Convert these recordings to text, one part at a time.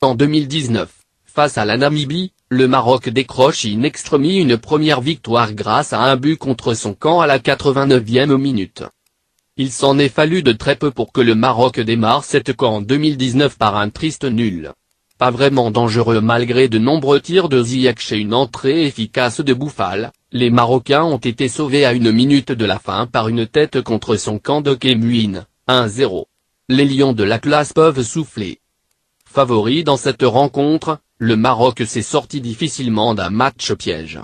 En 2019, face à la Namibie, le Maroc décroche in extremis une première victoire grâce à un but contre son camp à la 89e minute. Il s'en est fallu de très peu pour que le Maroc démarre cette CAN en 2019 par un triste nul. Pas vraiment dangereux malgré de nombreux tirs de Ziyech et une entrée efficace de Boufal, les Marocains ont été sauvés à 1 minute de la fin par une tête contre son camp de Kemouine, 1-0. Les Lions de l'Atlas peuvent souffler. Favori dans cette rencontre, le Maroc s'est sorti difficilement d'un match piège.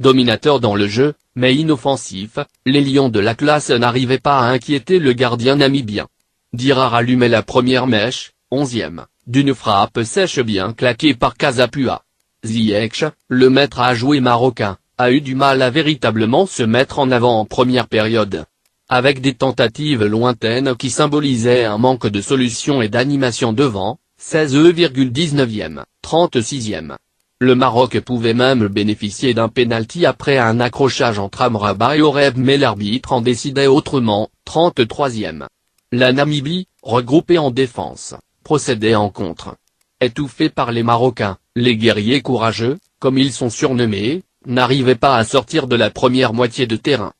Dominateur dans le jeu, mais inoffensif, les Lions de l'Atlas n'arrivaient pas à inquiéter le gardien namibien. Dirar allumait la première mèche, 11e, d'une frappe sèche bien claquée par Casapua. Ziyech, le maître à jouer marocain, a eu du mal à véritablement se mettre en avant en première période. Avec des tentatives lointaines qui symbolisaient un manque de solution et d'animation devant, 16,19e, 36e. Le Maroc pouvait même bénéficier d'un pénalty après un accrochage entre Amrabat et Oreb mais l'arbitre en décidait autrement, 33e. La Namibie, regroupée en défense, procédait en contre. Étouffée par les Marocains, les guerriers courageux, comme ils sont surnommés, n'arrivaient pas à sortir de la première moitié de terrain.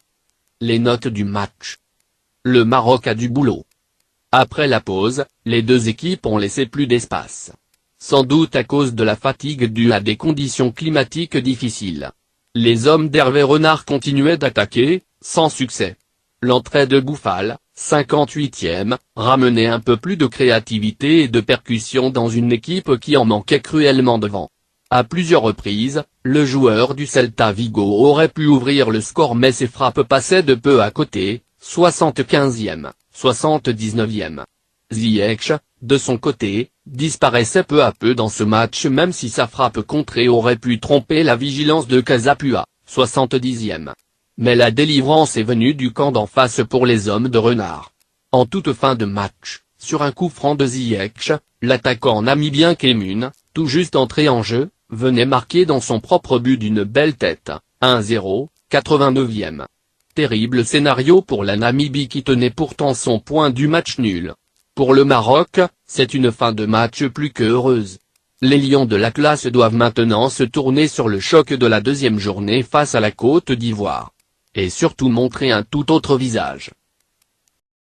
Les notes du match. Le Maroc a du boulot. Après la pause, les deux équipes ont laissé plus d'espace. Sans doute à cause de la fatigue due à des conditions climatiques difficiles. Les hommes d'Hervé Renard continuaient d'attaquer, sans succès. L'entrée de Boufal, 58e, ramenait un peu plus de créativité et de percussion dans une équipe qui en manquait cruellement devant. À plusieurs reprises, le joueur du Celta Vigo aurait pu ouvrir le score mais ses frappes passaient de peu à côté, 75e, 79e. Ziyech, de son côté, disparaissait peu à peu dans ce match même si sa frappe contrée aurait pu tromper la vigilance de Casapua, 70e. Mais la délivrance est venue du camp d'en face pour les hommes de Renard. En toute fin de match, sur un coup franc de Ziyech, l'attaquant namibien Kemouine, tout juste entré en jeu, venait marquer dans son propre but d'une belle tête, 1-0, 89e. Terrible scénario pour la Namibie qui tenait pourtant son point du match nul. Pour le Maroc, c'est une fin de match plus que heureuse. Les Lions de l'Atlas doivent maintenant se tourner sur le choc de la deuxième journée face à la Côte d'Ivoire. Et surtout montrer un tout autre visage.